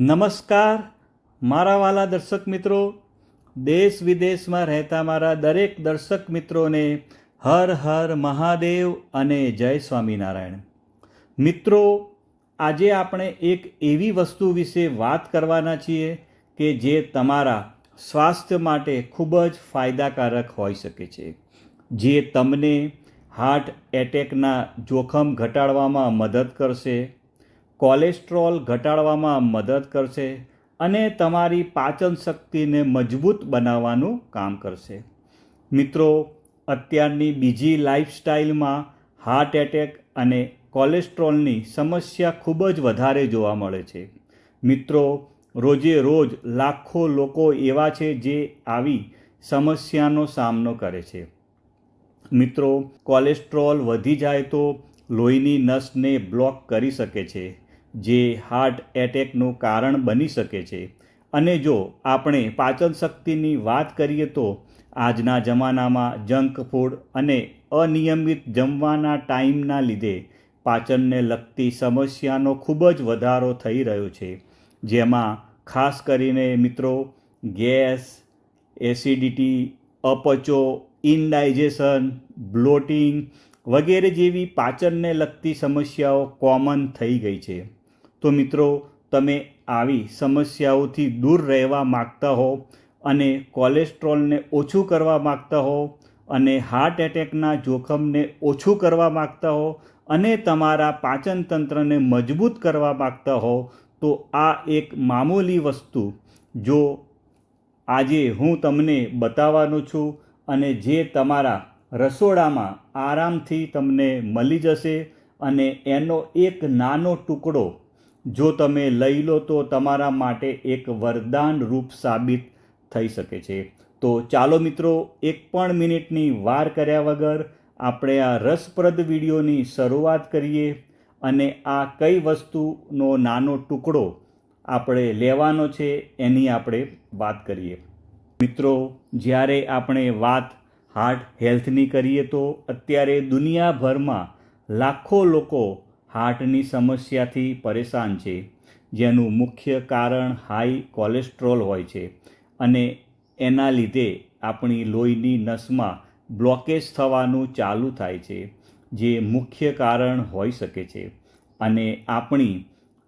નમસ્કાર મારા વાલા દર્શક મિત્રો, દેશ વિદેશમાં રહેતા મારા દરેક દર્શક મિત્રોને હર હર મહાદેવ અને જય સ્વામિનારાયણ. મિત્રો, આજે આપણે એક એવી વસ્તુ વિશે વાત કરવાના છીએ કે જે તમારા સ્વાસ્થ્ય માટે ખૂબ જ ફાયદાકારક હોઈ શકે છે, જે તમને હાર્ટ એટેકના જોખમ ઘટાડવામાં મદદ કરશે, કોલેસ્ટ્રોલ ઘટાડવામાં મદદ કરશે અને તમારી પાચન શક્તિને મજબૂત બનાવવાનું કામ કરશે. મિત્રો, અત્યારની બીજી લાઈફસ્ટાઈલમાં હાર્ટ એટેક અને કોલેસ્ટ્રોલની સમસ્યા ખૂબ જ વધારે જોવા મળે છે. મિત્રો, રોજે રોજ લાખો લોકો એવા છે જે આવી સમસ્યાનો સામનો કરે છે. મિત્રો, કોલેસ્ટ્રોલ વધી જાય તો લોહીની નસને બ્લોક કરી શકે છે, જે હાર્ટ એટેકનું કારણ બની શકે છે. અને જો આપણે પાચન શક્તિની વાત કરીએ તો આજના જમાનામાં જંક ફૂડ અને અનિયમિત જમવાના ટાઈમના લીધે પાચનને લગતી સમસ્યાનો ખૂબ જ વધારો થઈ રહ્યો છે, જેમાં ખાસ કરીને મિત્રો ગેસ, એસિડિટી, અપચો, ઇનડાઇજેશન, બ્લોટિંગ વગેરે જેવી પાચનને લગતી સમસ્યાઓ કોમન થઈ ગઈ છે. તો મિત્રો, તમે આવી સમસ્યાઓથી દૂર રહેવા માગતા હો અને કોલેસ્ટ્રોલને ઓછું કરવા માગતા હો અને હાર્ટ એટેકના જોખમને ઓછું કરવા માગતા હો અને તમારા પાચન તંત્રને મજબૂત કરવા માગતા હો તો આ એક મામૂલી વસ્તુ જો આજે હું તમને બતાવવાનો છું અને જે તમારા રસોડામાં આરામથી તમને મળી જશે અને એનો એક નાનો ટુકડો જો તમે લઈ લો તો તમારા માટે એક વરદાન રૂપ સાબિત થઈ શકે છે. તો ચાલો મિત્રો, એક પણ મિનિટની વાર કર્યા વગર આપણે આ રસપ્રદ વિડીયોની શરૂઆત કરીએ અને આ કઈ વસ્તુનો નાનો ટુકડો આપણે લેવાનો છે એની આપણે વાત કરીએ. મિત્રો, જ્યારે આપણે વાત હાર્ટ હેલ્થની કરીએ તો અત્યારે દુનિયાભરમાં લાખો લોકો હાર્ટની સમસ્યાથી પરેશાન છે, જેનું મુખ્ય કારણ હાઈ કોલેસ્ટ્રોલ હોય છે અને એના લીધે આપણી લોહીની નસમાં બ્લોકેજ થવાનું ચાલુ થાય છે, જે મુખ્ય કારણ હોઈ શકે છે. અને આપણી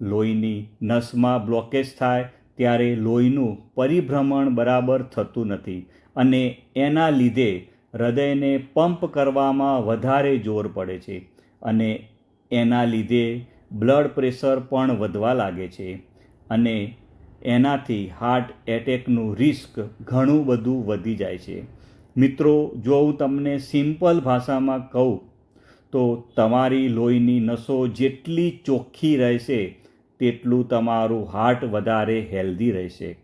લોહીની નસમાં બ્લોકેજ થાય ત્યારે લોહીનું પરિભ્રમણ બરાબર થતું નથી અને એના લીધે હૃદયને પંપ કરવામાં વધારે જોર પડે છે અને એના લીધે બ્લડ પ્રેશર પણ વધવા લાગે છે અને એનાથી હાર્ટ એટેકનું રિસ્ક ઘણું બધું વધી જાય છે. મિત્રો, જો હું તમને સિમ્પલ ભાષામાં કહું તો તમારી લોહીની નસો જેટલી ચોખ્ખી રહેશે તેટલું તમારું હાર્ટ વધારે હેલ્ધી રહેશે.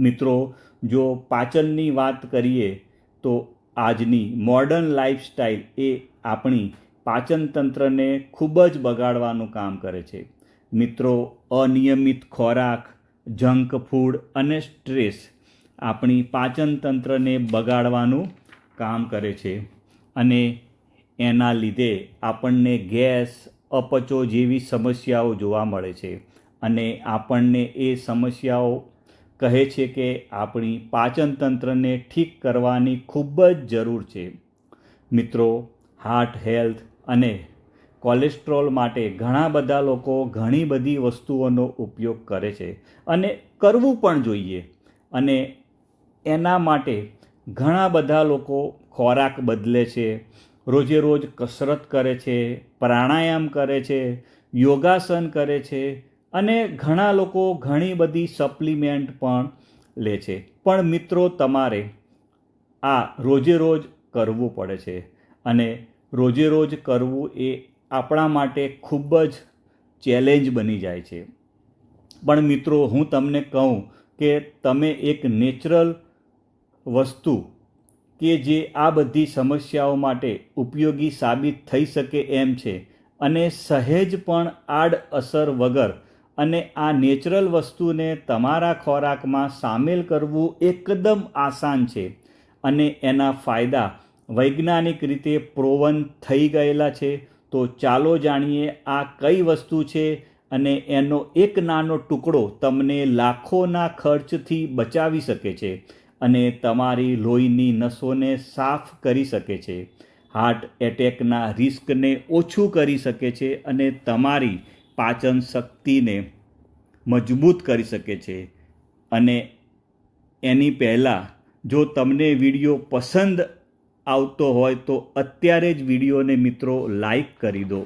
મિત્રો, જો પાચનની વાત કરીએ તો આજની મોડર્ન લાઈફસ્ટાઈલ એ આપણી પાચન તંત્રને ખૂબ જ બગાડવાનું કામ કરે છે. મિત્રો, અનિયમિત ખોરાક, જંક ફૂડ અને સ્ટ્રેસ આપણી પાચન તંત્રને બગાડવાનું કામ કરે છે અને એના લીધે આપણને ગેસ, અપચો જેવી સમસ્યાઓ જોવા મળે છે અને આપણને એ સમસ્યાઓ કહે છે કે આપણી પાચન તંત્રને ઠીક કરવાની ખૂબ જ જરૂર છે. મિત્રો, હાર્ટ હેલ્થ અને કોલેસ્ટ્રોલ માટે ઘણા બધા લોકો ઘણી બધી વસ્તુઓનો ઉપયોગ કરે છે અને કરવું પણ જોઈએ. અને એના માટે ઘણા બધા લોકો ખોરાક બદલે છે, રોજે રોજ કસરત કરે છે, પ્રાણાયામ કરે છે, યોગાસન કરે છે અને ઘણા લોકો ઘણી બધી સપ્લિમેન્ટ પણ લે છે. પણ મિત્રો, તમારે આ રોજે રોજ કરવું પડે છે અને રોજે રોજ કરવું એ આપણા માટે ખૂબ જ ચેલેન્જ બની જાય છે. પણ મિત્રો, હું તમને કહું કે તમે એક નેચરલ વસ્તુ કે જે આ બધી સમસ્યાઓ માટે ઉપયોગી સાબિત થઈ શકે એમ છે અને સહેજ પણ આડઅસર વગર અને આ નેચરલ વસ્તુને તમારા ખોરાકમાં સામેલ કરવું એકદમ આસાન છે અને એના ફાયદા વૈજ્ઞાનિક રીતે પ્રોવન થઈ ગયેલા છે. તો ચાલો જાણીએ આ કઈ વસ્તુ છે અને એનો એક નાનો ટુકડો તમને લાખોના ખર્ચથી બચાવી શકે છે અને તમારી લોહીની નસોને સાફ કરી શકે છે, હાર્ટ એટેકના રિસ્કને ઓછું કરી શકે છે અને તમારી પાચન શક્તિને મજબૂત કરી શકે છે. અને એની પહેલાં જો તમને વિડીયો પસંદ આવતો હોય તો અત્યારે જ વિડીયોને મિત્રો લાઈક કરી દો.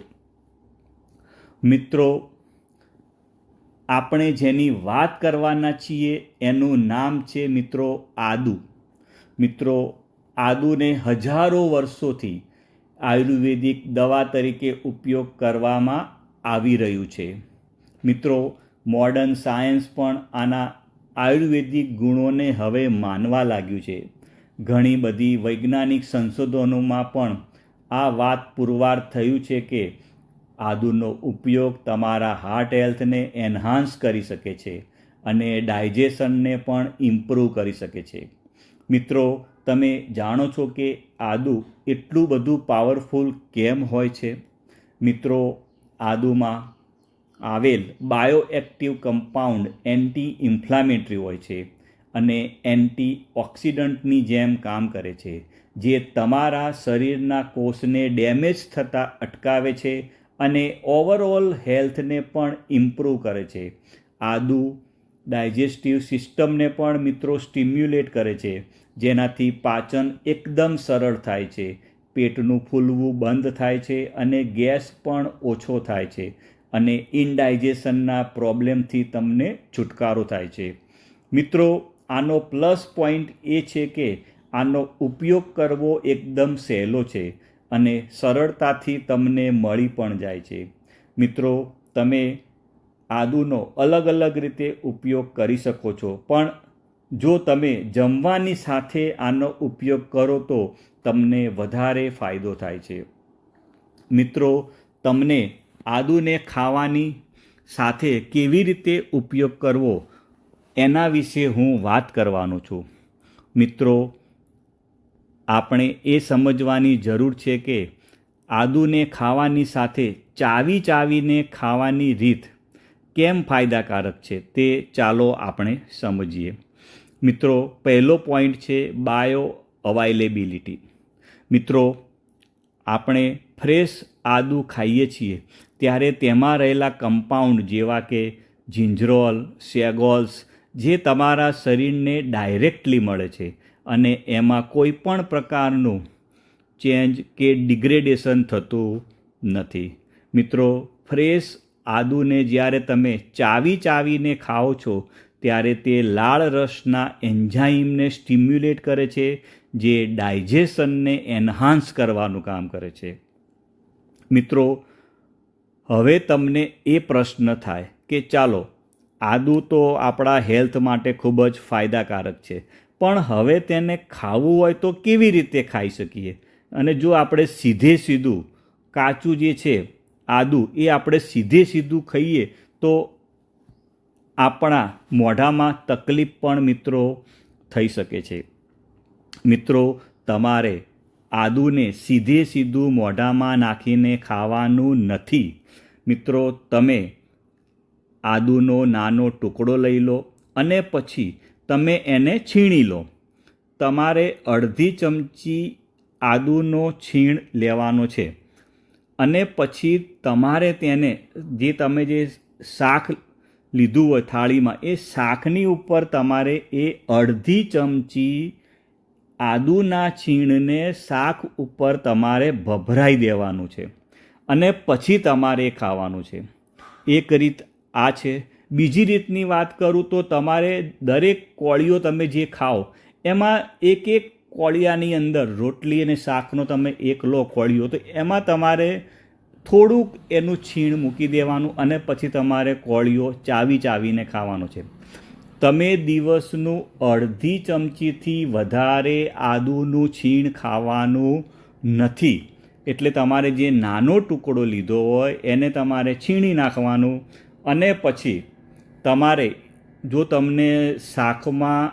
મિત્રો, આપણે જેની વાત કરવાના છીએ એનું નામ છે મિત્રો આદુ. મિત્રો, આદુને હજારો વર્ષોથી આયુર્વેદિક દવા તરીકે ઉપયોગ કરવામાં આવી રહ્યું છે. મિત્રો, મોડર્ન સાયન્સ પણ આના આયુર્વેદિક ગુણોને હવે માનવા લાગ્યું છે. ઘણી બધી વૈજ્ઞાનિક સંશોધનોમાં પણ આ વાત પુરવાર થયું છે કે આદુનો ઉપયોગ તમારા હાર્ટ હેલ્થને એન્હાન્સ કરી શકે છે અને ડાયજેશનને પણ ઇમ્પ્રૂવ કરી શકે છે. મિત્રો, તમે જાણો છો કે આદુ એટલું બધું પાવરફુલ કેમ હોય છે? મિત્રો, આદુમાં આવેલ બાયોએક્ટિવ કમ્પાઉન્ડ એન્ટી ઇન્ફ્લામેટરી હોય છે અને એન્ટી ઓક્સિડન્ટની જેમ કામ કરે છે, જે તમારા શરીરના કોષને ડેમેજ થતાં અટકાવે છે અને ઓવરઓલ હેલ્થને પણ ઇમ્પ્રૂવ કરે છે. આદુ ડાયજેસ્ટિવ સિસ્ટમને પણ મિત્રો સ્ટિમ્યુલેટ કરે છે, જેનાથી પાચન એકદમ સરળ થાય છે, પેટનું ફૂલવું બંધ થાય છે અને ગેસ પણ ઓછો થાય છે અને ઇનડાયજેશનના પ્રોબ્લેમથી તમને છુટકારો થાય છે. મિત્રો, આનો પ્લસ પોઈન્ટ એ છે કે આનો ઉપયોગ કરવો એકદમ સહેલો છે અને સરળતાથી તમને મળી પણ જાય છે. મિત્રો, તમે આદુનો અલગ અલગ રીતે ઉપયોગ કરી શકો છો, પણ જો તમે જમવાની સાથે આનો ઉપયોગ કરો તો તમને વધારે ફાયદો થાય છે. મિત્રો, તમને આદુને ખાવાની સાથે કેવી રીતે ઉપયોગ કરવો એના વિશે હું વાત કરવાનો છું. મિત્રો, આપણે એ સમજવાની જરૂર છે કે આદુને ખાવાની સાથે ચાવીને ખાવાની રીત કેમ ફાયદાકારક છે તે ચાલો આપણે સમજીએ. મિત્રો, પહેલો પોઈન્ટ છે બાયો અવાઇલેબિલિટી. મિત્રો, આપણે ફ્રેશ આદુ ખાઈએ છીએ ત્યારે તેમાં રહેલા કમ્પાઉન્ડ જેવા કે જિંજરોલ, સેગોલ્સ જે તમારા શરીરને ડાયરેક્ટલી મળે છે અને એમાં કોઈ પણ પ્રકારનું ચેન્જ કે ડિગ્રેડેશન થતું નથી. મિત્રો, ફ્રેશ આદુને જ્યારે તમે ચાવીને ખાઓ છો ત્યારે તે લાળ રસના એન્ઝાઇમને સ્ટિમ્યુલેટ કરે છે, જે ડાયજેશનને એન્હાન્સ કરવાનું કામ કરે છે. મિત્રો, હવે તમને એ પ્રશ્ન થાય કે ચાલો, આદુ તો આપણા હેલ્થ માટે ખૂબ જ ફાયદાકારક છે, પણ હવે તેને ખાવું હોય તો કેવી રીતે ખાઈ શકીએ? અને જો આપણે સીધું કાચું જે છે આદુ એ આપણે સીધું ખાઈએ તો આપણા મોઢામાં તકલીફ પણ મિત્રો થઈ શકે છે. મિત્રો, તમારે આદુને સીધું મોઢામાં નાખીને ખાવાનું નથી. મિત્રો, તમે આદુનો નાનો ટુકડો લઈ લો અને પછી તમે એને છીણી લો. તમારે અડધી ચમચી આદુનો છીણ લેવાનો છે અને પછી તમારે તેને તમે જે શાક લીધું હોય થાળીમાં એ શાકની ઉપર તમારે એ અડધી ચમચી આદુના છીણને શાક ઉપર તમારે ભભરાઈ દેવાનું છે અને પછી તમારે ખાવાનું છે. એક રીત આ છે. બીજી રીતની વાત કરું તો તમારે દરેક કોળીઓ તમે જે ખાઓ એમાં એક કોળિયાની અંદર રોટલી અને શાકનો તમે એક લો કોળીઓ, તો એમાં તમારે થોડુંક એનું છીણ મૂકી દેવાનું અને પછી તમારે કોળીઓ ચાવીને ખાવાનો છે. તમે દિવસનું અડધી ચમચીથી વધારે આદુનું છીણ ખાવાનું નથી. એટલે તમારે જે નાનો ટુકડો લીધો હોય એને તમારે છીણી નાખવાનું અને પછી તમારે જો તમને શાકમાં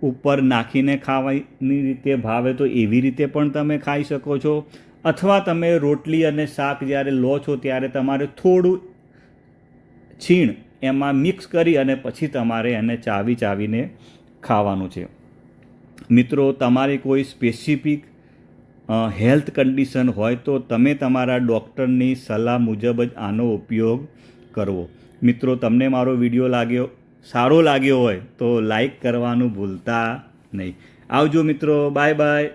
ઉપર નાખીને ખાવાની રીતે ભાવે તો એવી રીતે પણ તમે ખાઈ શકો છો, અથવા તમે રોટલી અને શાક જ્યારે લો છો ત્યારે તમારે થોડું છીણ એમાં મિક્સ કરી અને પછી તમારે એને ચાવીને ખાવાનું છે. મિત્રો, તમારી કોઈ સ્પેસિફિક હેલ્થ કન્ડિશન હોય તો તમે તમારા ડૉક્ટરની સલાહ મુજબ જ આનો ઉપયોગ કરવો. મિત્રો, તમને મારો વિડીયો સારો લાગ્યો હોય તો લાઈક કરવાનું ભૂલતા નહીં. આવજો મિત્રો, બાય બાય.